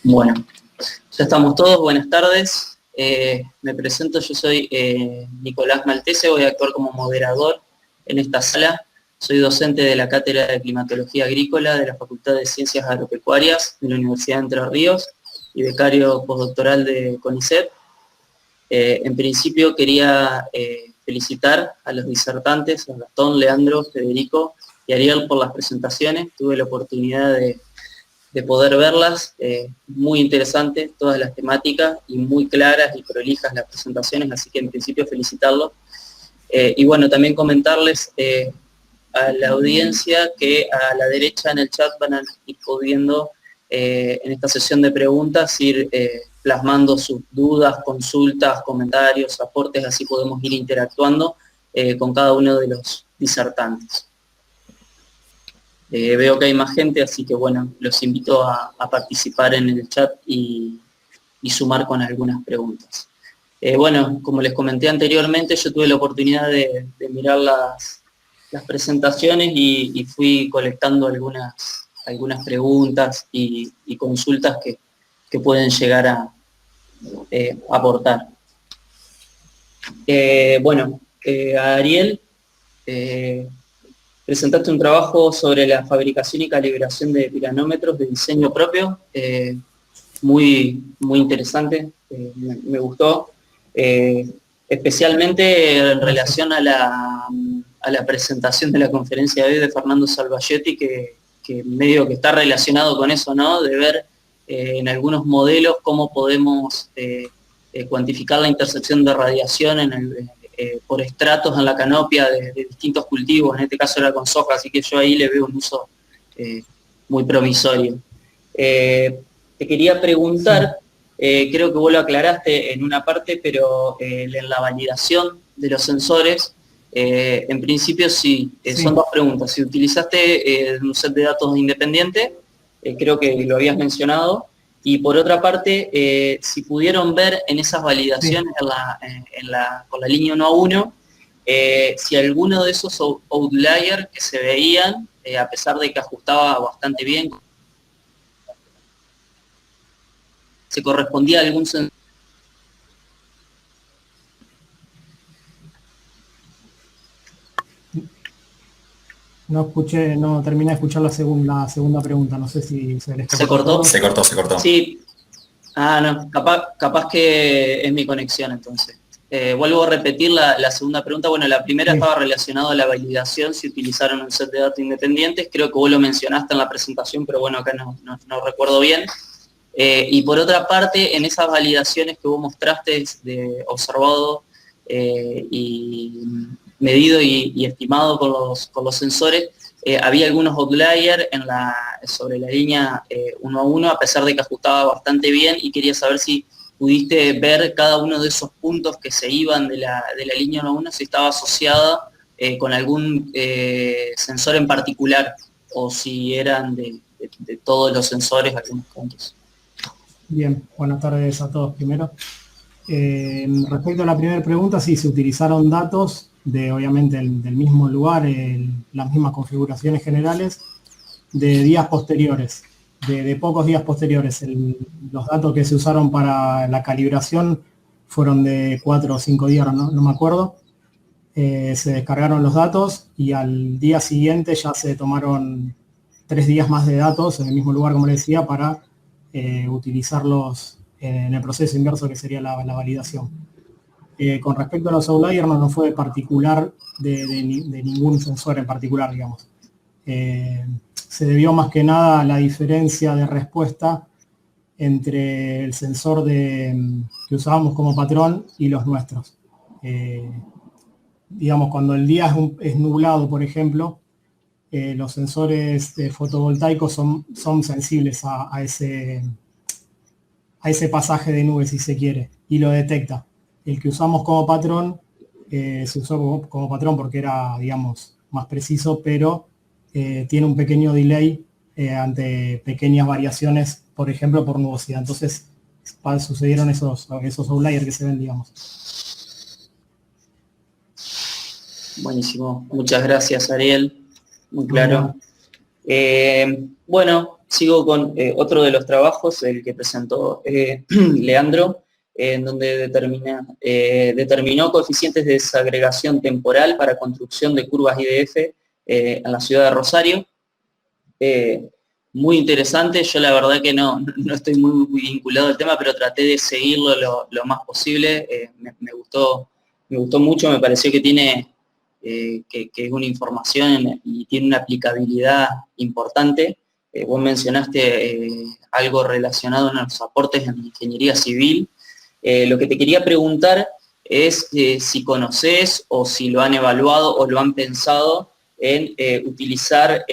Bueno, ya estamos todos, buenas tardes. Me presento, yo soy Nicolás Maltese, voy a actuar como moderador en esta sala. Soy docente de la Cátedra de Climatología Agrícola de la Facultad de Ciencias Agropecuarias de la Universidad de Entre Ríos y becario postdoctoral de CONICET. En principio quería felicitar a los disertantes, a Gastón, Leandro, Federico y Ariel por las presentaciones. Tuve la oportunidad de poder verlas, muy interesantes todas las temáticas y muy claras y prolijas las presentaciones, así que en principio felicitarlos. Y bueno, también comentarles a la audiencia que a la derecha en el chat van a ir pudiendo en esta sesión de preguntas ir plasmando sus dudas, consultas, comentarios, aportes, así podemos ir interactuando con cada uno de los disertantes. Veo que hay más gente, así que bueno, los invito a participar en el chat y sumar con algunas preguntas. Bueno, como les comenté anteriormente, yo tuve la oportunidad de mirar las presentaciones y fui colectando algunas preguntas y consultas que pueden llegar a aportar. Bueno, Ariel, presentaste un trabajo sobre la fabricación y calibración de piranómetros de diseño propio, muy interesante, me gustó, especialmente en relación a la presentación de la conferencia de hoy de Fernando Salvagetti, que medio que está relacionado con eso, ¿no? De ver en algunos modelos cómo podemos cuantificar la intercepción de radiación por estratos en la canopia de distintos cultivos, en este caso era con soja, así que yo ahí le veo un uso muy promisorio. Te quería preguntar, creo que vos lo aclaraste en una parte, pero en la validación de los sensores, en principio sí, son dos preguntas. Si utilizaste un set de datos independiente, creo que lo habías mencionado, y por otra parte, si pudieron ver en esas validaciones con la línea 1 a 1, si alguno de esos outliers que se veían, a pesar de que ajustaba bastante bien, se correspondía a algún sensor. No terminé de escuchar la segunda pregunta, no sé si se les cortó. Se cortó. Sí. No, capaz que es mi conexión entonces. Vuelvo a repetir la segunda pregunta. Bueno, la primera estaba relacionada a la validación, si utilizaron un set de datos independientes. Creo que vos lo mencionaste en la presentación, pero bueno, acá no recuerdo bien. Y por otra parte, en esas validaciones que vos mostraste de observado y medido y estimado con los sensores, había algunos outliers sobre la línea 1 a 1, a pesar de que ajustaba bastante bien, y quería saber si pudiste ver cada uno de esos puntos que se iban de la línea 1 a 1, si estaba asociada con algún sensor en particular, o si eran de todos los sensores algunos puntos. Bien, buenas tardes a todos primero. Respecto a la primera pregunta, sí, se utilizaron datos obviamente del mismo lugar, las mismas configuraciones generales, de días posteriores, de pocos días posteriores. Los datos que se usaron para la calibración fueron de 4 o 5 días, no me acuerdo. Se descargaron los datos y al día siguiente ya se tomaron 3 días más de datos en el mismo lugar, como les decía, para utilizarlos en el proceso inverso que sería la validación. Con respecto a los outliers, no fue particular de ningún sensor en particular, digamos. Se debió más que nada a la diferencia de respuesta entre el sensor que usábamos como patrón y los nuestros. Digamos, cuando el día es nublado, por ejemplo, los sensores fotovoltaicos son sensibles a ese pasaje de nube, si se quiere, y lo detecta. El que usamos como patrón, se usó como patrón porque era, digamos, más preciso, pero tiene un pequeño delay ante pequeñas variaciones, por ejemplo, por nubosidad. Entonces, sucedieron esos outliers que se ven, digamos. Buenísimo. Muchas gracias, Ariel. Muy claro. Bueno, sigo con otro de los trabajos, el que presentó Leandro, en donde determinó coeficientes de desagregación temporal para construcción de curvas IDF en la ciudad de Rosario. Muy interesante, yo la verdad que no estoy muy vinculado al tema, pero traté de seguirlo lo más posible. Me gustó mucho, me pareció que tiene que es una información y tiene una aplicabilidad importante. Vos mencionaste algo relacionado en los aportes en ingeniería civil. Lo que te quería preguntar es si conoces o si lo han evaluado o lo han pensado en utilizar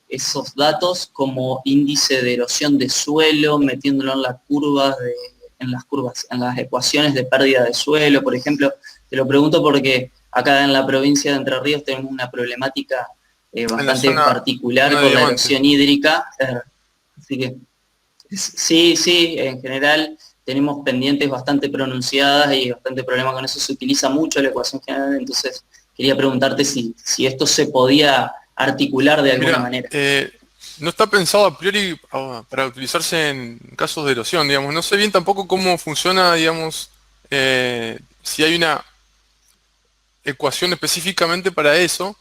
esos datos como índice de erosión de suelo, metiéndolo en las curvas, en las ecuaciones de pérdida de suelo, por ejemplo. Te lo pregunto porque acá en la provincia de Entre Ríos tenemos una problemática bastante particular con la erosión hídrica. Así que sí, en general tenemos pendientes bastante pronunciadas y bastante problema con eso. Se utiliza mucho la ecuación general, entonces quería preguntarte si esto se podía articular de alguna manera. No está pensado a priori para utilizarse en casos de erosión, digamos. No sé bien tampoco cómo funciona, digamos, si hay una ecuación específicamente para eso.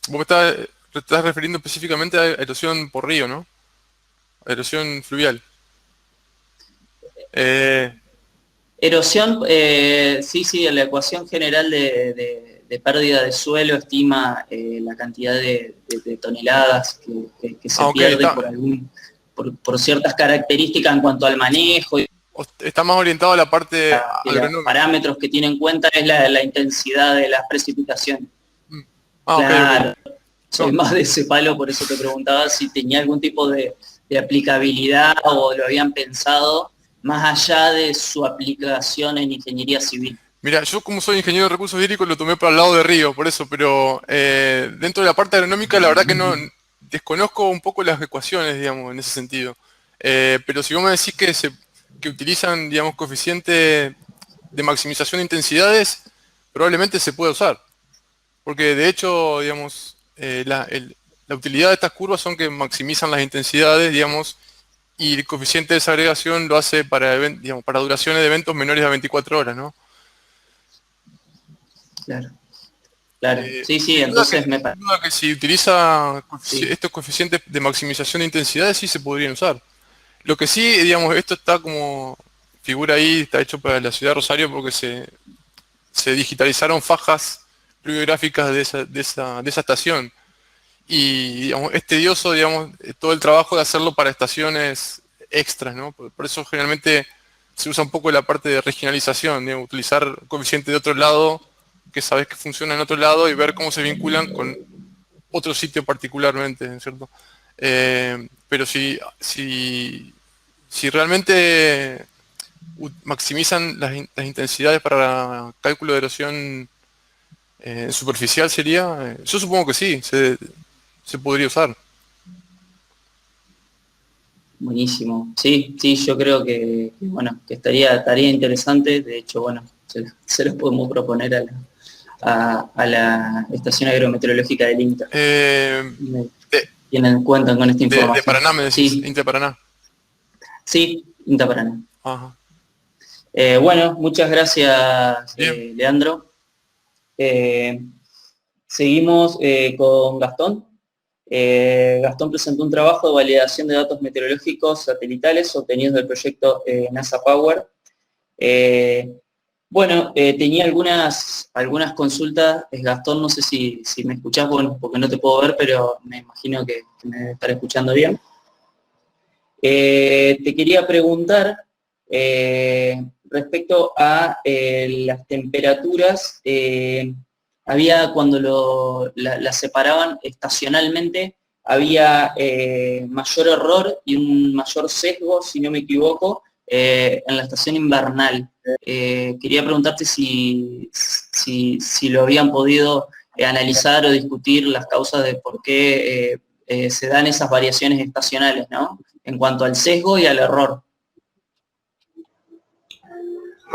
Vos te estás refiriendo específicamente a erosión por río, ¿no? A erosión fluvial. Erosión, sí, la ecuación general de pérdida de suelo estima la cantidad de toneladas que se pierde por ciertas características en cuanto al manejo. Está más orientado a la parte los parámetros que tiene en cuenta es la intensidad de las precipitaciones. Claro, okay. Soy más de ese palo, por eso te preguntaba si tenía algún tipo de aplicabilidad o lo habían pensado más allá de su aplicación en ingeniería civil. Mira, yo como soy ingeniero de recursos hídricos lo tomé para el lado de río, por eso, pero dentro de la parte agronómica la verdad que no desconozco un poco las ecuaciones, digamos, en ese sentido. Pero si vos me decís que utilizan, digamos, coeficiente de maximización de intensidades, probablemente se pueda usar. Porque de hecho, digamos, la utilidad de estas curvas son que maximizan las intensidades, digamos, y el coeficiente de desagregación lo hace para duraciones de eventos menores a 24 horas, ¿no? Claro. Sí, entonces me parece que si utiliza estos coeficientes de maximización de intensidades, sí se podrían usar. Lo que sí, digamos, esto está como figura ahí, está hecho para la ciudad de Rosario porque se digitalizaron fajas pluviográficas de esa estación. Y digamos, es tedioso, digamos, todo el trabajo de hacerlo para estaciones extras, ¿no? Por eso generalmente se usa un poco la parte de regionalización, digamos, utilizar coeficiente de otro lado, que sabes que funciona en otro lado y ver cómo se vinculan con otro sitio particularmente, ¿cierto? Pero si realmente maximizan las intensidades para cálculo de erosión superficial sería, yo supongo que sí, se podría usar. Buenísimo. Sí, yo creo que bueno, que estaría interesante. De hecho, bueno, se los podemos proponer a la estación agrometeorológica del INTA. Cuentan con esta información. De Paraná, me decís, sí. INTA Paraná. Sí, INTA Paraná. Ajá. Bueno, muchas gracias, Leandro. Seguimos con Gastón. Gastón presentó un trabajo de validación de datos meteorológicos satelitales obtenidos del proyecto NASA Power. Tenía algunas consultas. Gastón, no sé si me escuchás, porque no te puedo ver, pero me imagino que me debe estar escuchando bien. Te quería preguntar respecto a las temperaturas. Había, cuando las separaban estacionalmente, había mayor error y un mayor sesgo, si no me equivoco, en la estación invernal. Quería preguntarte si lo habían podido analizar o discutir las causas de por qué se dan esas variaciones estacionales, ¿no? En cuanto al sesgo y al error.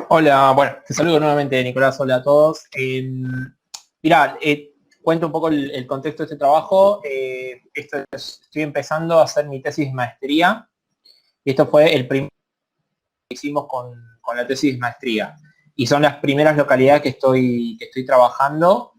Hola, bueno, te saludo nuevamente, Nicolás. Hola a todos. Mirá, cuento un poco el contexto de este trabajo. Estoy empezando a hacer mi tesis de maestría, y esto fue el primer que hicimos con la tesis de maestría. Y son las primeras localidades que estoy trabajando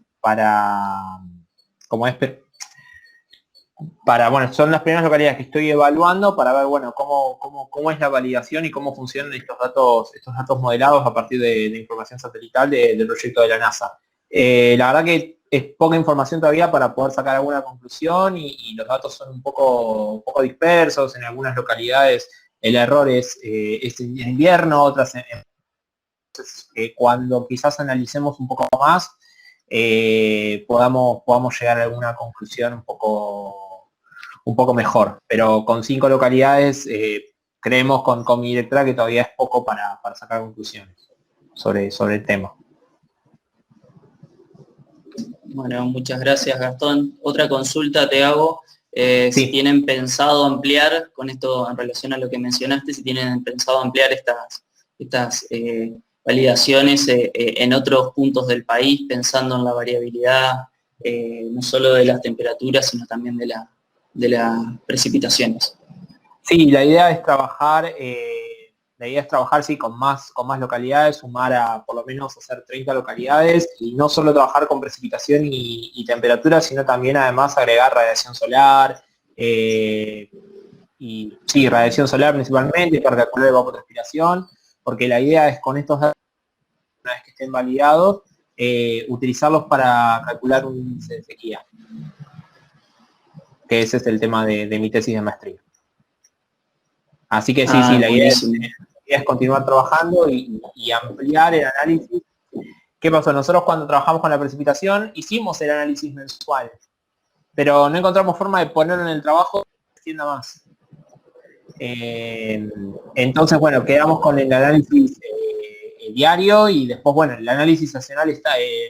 bueno, son las primeras localidades que estoy evaluando para ver, bueno, cómo es la validación y cómo funcionan estos datos modelados a partir de información satelital del proyecto de la NASA. La verdad que es poca información todavía para poder sacar alguna conclusión, y los datos son un poco dispersos. En algunas localidades el error es en invierno, otras cuando quizás analicemos un poco más, podamos llegar a alguna conclusión un poco mejor. Pero con 5 localidades creemos con mi directora que todavía es poco para sacar conclusiones sobre el tema. Bueno, muchas gracias, Gastón. Otra consulta te hago. Sí. Si tienen pensado ampliar, con esto en relación a lo que mencionaste, si tienen pensado ampliar estas validaciones en otros puntos del país, pensando en la variabilidad no solo de las temperaturas, sino también de las precipitaciones. Sí, la idea es trabajar, sí, con más localidades, sumar a por lo menos hacer 30 localidades, y no solo trabajar con precipitación y temperatura, sino también además agregar radiación solar, radiación solar principalmente, para calcular evapotranspiración, porque la idea es, con estos datos, una vez que estén validados, utilizarlos para calcular un índice de sequía, que ese es el tema de mi tesis de maestría. Así que sí, la idea es continuar trabajando y ampliar el análisis. ¿Qué pasó? Nosotros, cuando trabajamos con la precipitación, hicimos el análisis mensual, pero no encontramos forma de ponerlo en el trabajo que se extienda más. Entonces, bueno, quedamos con el análisis diario, y después, bueno, el análisis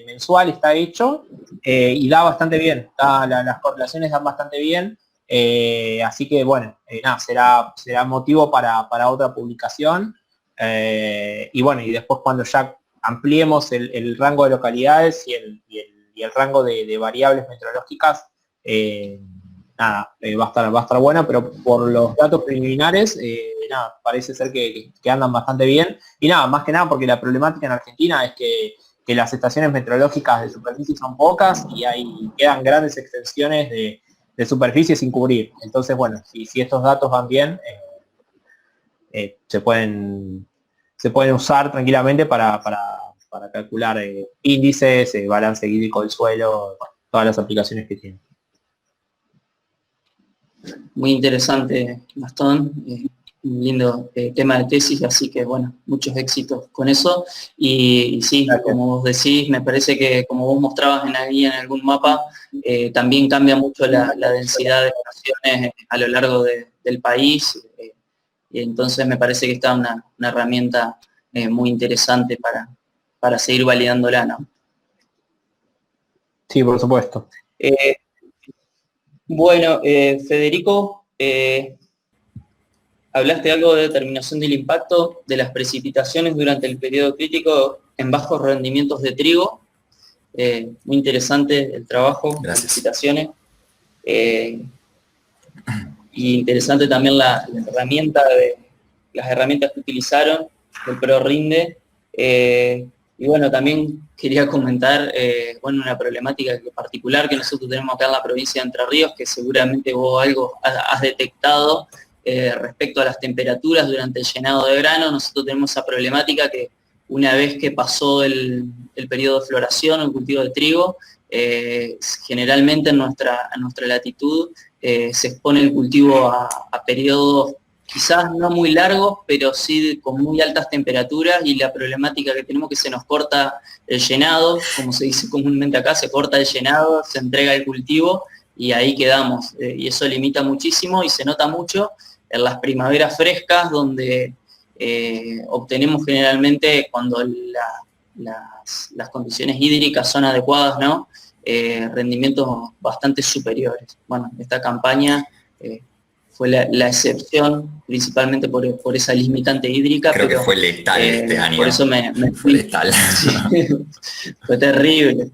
mensual está hecho, y da bastante bien, las correlaciones dan bastante bien. Así que, bueno, será motivo para otra publicación, y bueno, y después, cuando ya ampliemos el rango de localidades y el rango de variables meteorológicas, va a estar bueno, pero por los datos preliminares, parece ser que andan bastante bien. Y más que nada porque la problemática en Argentina es que las estaciones meteorológicas de superficie son pocas, y quedan grandes extensiones de superficie sin cubrir. Entonces, bueno, si estos datos van bien, se pueden usar tranquilamente para calcular índices, balance hídrico del suelo, todas las aplicaciones que tiene. Muy interesante, Gastón. Un lindo tema de tesis, así que bueno, muchos éxitos con eso. Y sí, gracias. Como vos decís, me parece que, como vos mostrabas en algún mapa, también cambia mucho la densidad de estaciones a lo largo del país, y entonces me parece que está una herramienta muy interesante para seguir validándola, ¿no? Sí, por supuesto. Bueno, Federico, hablaste algo de determinación del impacto de las precipitaciones durante el periodo crítico en bajos rendimientos de trigo. Muy interesante el trabajo. Gracias. Felicitaciones. Y interesante también las herramientas que utilizaron, el ProRinde. Y bueno, también quería comentar una problemática particular que nosotros tenemos acá en la provincia de Entre Ríos, que seguramente vos algo has detectado respecto a las temperaturas durante el llenado de grano. Nosotros tenemos esa problemática que, una vez que pasó el periodo de floración o el cultivo de trigo, generalmente en nuestra latitud se expone el cultivo a periodos quizás no muy largos, pero sí con muy altas temperaturas, y la problemática que tenemos, que se nos corta el llenado, como se dice comúnmente acá, se corta el llenado, se entrega el cultivo y ahí quedamos. Y eso limita muchísimo, y se nota mucho en las primaveras frescas, donde obtenemos generalmente, cuando las condiciones hídricas son adecuadas, ¿no? Rendimientos bastante superiores. Bueno, esta campaña fue la excepción, principalmente por esa limitante hídrica. Creo que fue letal este año. Por eso fue letal. Sí, fue terrible.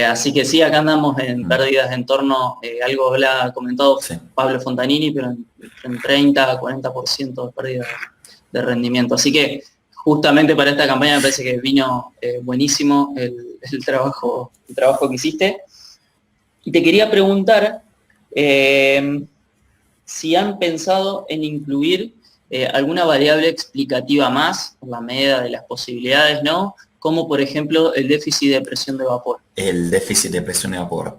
Así que sí, acá andamos en pérdidas en torno, algo ha comentado Pablo Fontanini, pero en 30-40% de pérdida de rendimiento. Así que justamente para esta campaña me parece que vino buenísimo el trabajo que hiciste. Y te quería preguntar si han pensado en incluir alguna variable explicativa más, por la medida de las posibilidades, ¿no? Como por ejemplo el déficit de presión de vapor. El déficit de presión de vapor.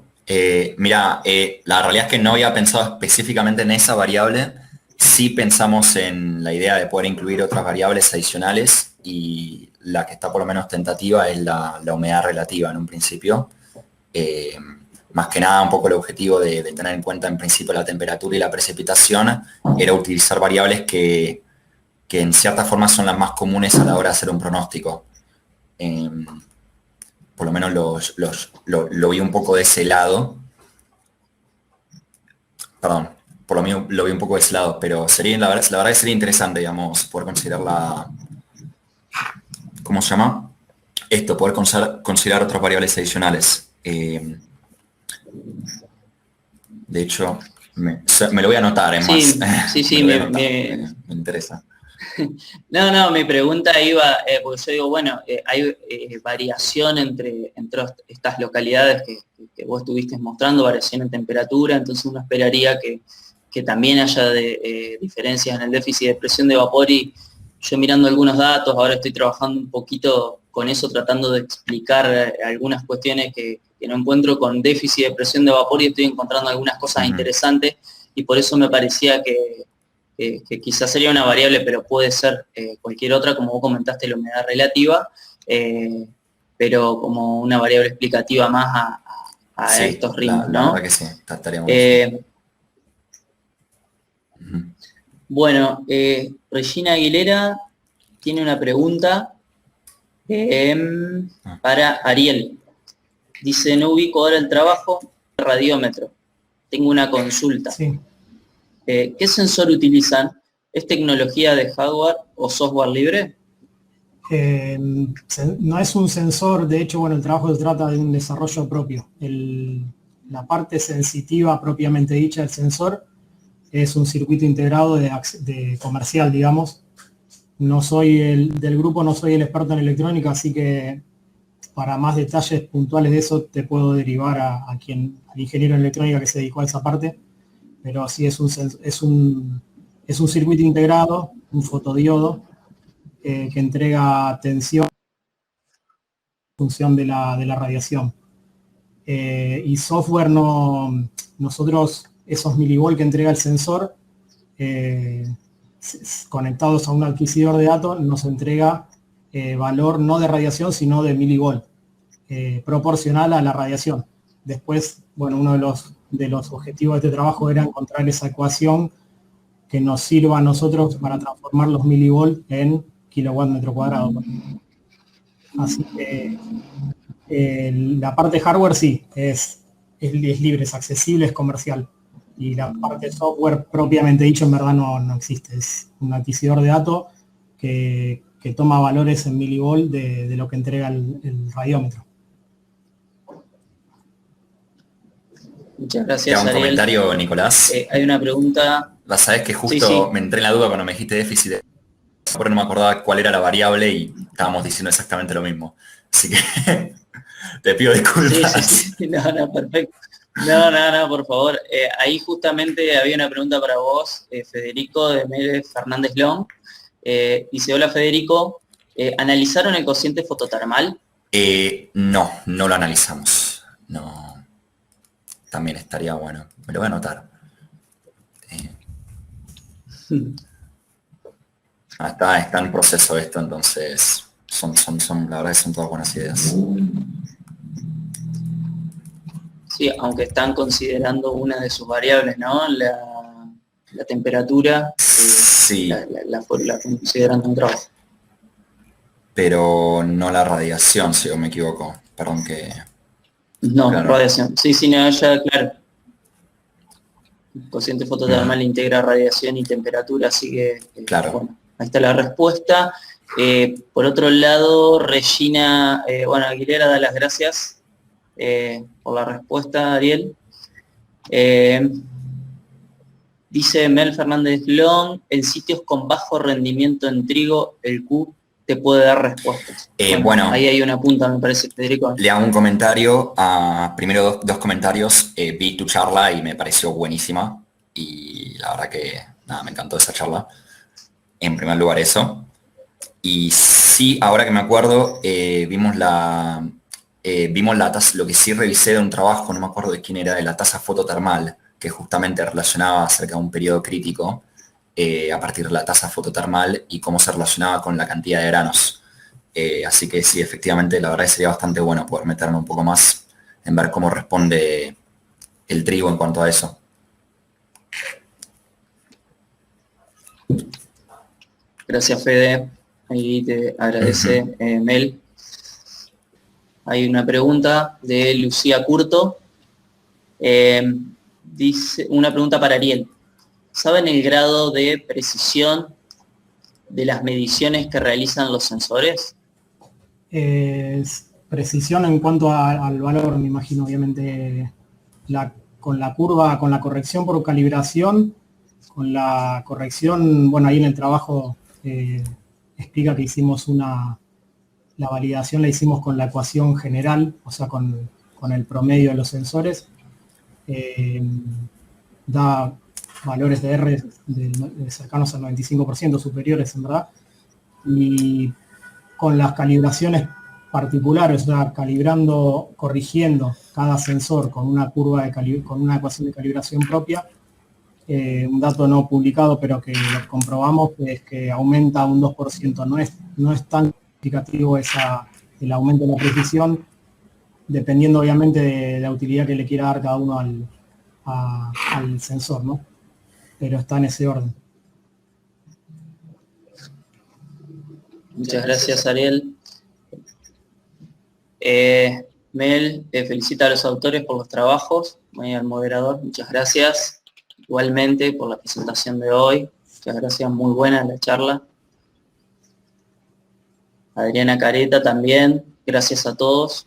Mira, la realidad es que no había pensado específicamente en esa variable. Sí pensamos en la idea de poder incluir otras variables adicionales y la que está por lo menos tentativa es la humedad relativa en un principio. Más que nada un poco el objetivo de tener en cuenta en principio la temperatura y la precipitación era utilizar variables que en cierta forma son las más comunes a la hora de hacer un pronóstico. Por lo menos lo vi un poco de ese lado. Perdón, por lo mío lo vi un poco de ese lado, pero sería, la verdad que sería interesante, digamos, poder considerar ¿cómo se llama? Esto, poder considerar otras variables adicionales. De hecho, me lo voy a anotar, es más. Sí, me interesa. No, mi pregunta iba, porque yo digo, bueno, hay variación entre estas localidades que vos estuviste mostrando, variación en temperatura, entonces uno esperaría que también haya diferencias en el déficit de presión de vapor, y yo mirando algunos datos, ahora estoy trabajando un poquito con eso, tratando de explicar algunas cuestiones que no encuentro con déficit de presión de vapor, y estoy encontrando algunas cosas interesantes, y por eso me parecía que quizás sería una variable, pero puede ser cualquier otra, como vos comentaste, la humedad relativa, pero como una variable explicativa más a estos ritmos, ¿no? La verdad que sí, estaría muy bien. Bueno, Regina Aguilera tiene una pregunta para Ariel. Dice, no ubico ahora el trabajo de radiómetro. Tengo una consulta. Sí. ¿Qué sensor utilizan? ¿Es tecnología de hardware o software libre? No es un sensor, de hecho, bueno, el trabajo se trata de un desarrollo propio. La parte sensitiva propiamente dicha del sensor es un circuito integrado de comercial, digamos. No soy del grupo, no soy el experto en electrónica, así que para más detalles puntuales de eso te puedo derivar al ingeniero en electrónica que se dedicó a esa parte. Pero sí es un circuito integrado, un fotodiodo, que entrega tensión en función de la radiación. Y software nosotros, esos milivolt que entrega el sensor, conectados a un adquisidor de datos, nos entrega valor no de radiación, sino de milivolt, proporcional a la radiación. Después, bueno, uno de los objetivos de este trabajo era encontrar esa ecuación que nos sirva a nosotros para transformar los milivolt en kilowatt metro cuadrado. Así que la parte hardware sí, es libre, es accesible, es comercial. Y la parte software propiamente dicho en verdad no existe. Es un adquisidor de datos que toma valores en milivolt de lo que entrega el radiómetro. Muchas gracias, ¿Queda un Ariel. comentario, Nicolás? Hay una pregunta. Sabés que justo me entré en la duda cuando me dijiste déficit, porque no me acordaba cuál era la variable y estábamos diciendo exactamente lo mismo. Así que te pido disculpas. Sí. No, perfecto. No, por favor. Ahí justamente había una pregunta para vos, Federico de Mérez Fernández Long. Dice, hola Federico, ¿analizaron el cociente fototermal? No lo analizamos. No. También estaría bueno. Me lo voy a anotar. Está en proceso esto, entonces son la verdad que son todas buenas ideas. Sí, aunque están considerando una de sus variables, ¿no? La temperatura. Sí. La consideran un trabajo. Pero no la radiación, si yo me equivoco. Perdón que... No, claro. Radiación. Sí, no, ya, claro. El cociente fototermal integra radiación y temperatura, así que, claro. Bueno, ahí está la respuesta. Por otro lado, Regina, Aguilera da las gracias por la respuesta, Ariel. Dice Mel Fernández Long, en sitios con bajo rendimiento en trigo, el Q te puede dar respuestas. Bueno, ahí hay una punta, me parece, Federico. Le hago un comentario, primero dos comentarios. Vi tu charla y me pareció buenísima. Y la verdad que, nada, me encantó esa charla. En primer lugar eso. Y sí, ahora que me acuerdo, vimos la tasa, lo que sí revisé de un trabajo, no me acuerdo de quién era, de la tasa fototermal, que justamente relacionaba acerca de un periodo crítico, a partir de la tasa fototermal y cómo se relacionaba con la cantidad de granos. Así que sí, efectivamente, la verdad que sería bastante bueno poder meterme un poco más en ver cómo responde el trigo en cuanto a eso. Gracias, Fede. Ahí te agradece Mel. Hay una pregunta de Lucía Curto. Dice, una pregunta para Ariel. ¿Saben el grado de precisión de las mediciones que realizan los sensores? Precisión en cuanto al valor, me imagino, obviamente, con la curva, con la corrección por calibración, con la corrección, bueno, ahí en el trabajo explica que hicimos la validación la hicimos con la ecuación general, o sea, con el promedio de los sensores. Da valores de R cercanos al 95%, superiores en verdad, y con las calibraciones particulares, o sea, corrigiendo cada sensor con una con una ecuación de calibración propia, un dato no publicado, pero que lo comprobamos, es que aumenta un 2%. No es tan significativo el aumento de la precisión, dependiendo obviamente de la utilidad que le quiera dar cada uno al sensor, ¿no? Pero está en ese orden. Muchas gracias, Ariel. Mel felicita a los autores por los trabajos, al moderador, muchas gracias. Igualmente por la presentación de hoy, muchas gracias, muy buena la charla. Adriana Careta también, gracias a todos.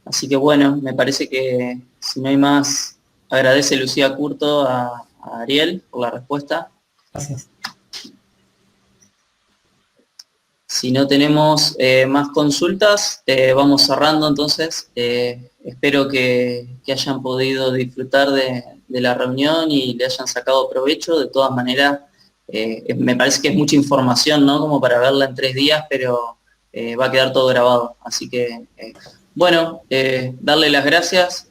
Así que bueno, me parece que si no hay más, agradece Lucía Curto a Ariel por la respuesta. Gracias. Si no tenemos más consultas, vamos cerrando entonces. Espero que hayan podido disfrutar de la reunión y le hayan sacado provecho. De todas maneras, me parece que es mucha información, ¿no? Como para verla en 3 días, pero va a quedar todo grabado. Así que, bueno, darle las gracias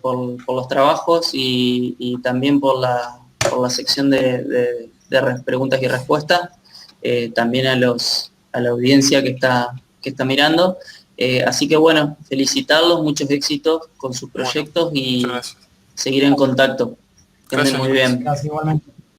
por los trabajos y también por la sección de preguntas y respuestas. También a la audiencia que está mirando. Así que bueno, felicitarlos, muchos éxitos con sus proyectos y seguir en contacto. Que anden muy bien. Gracias, igualmente.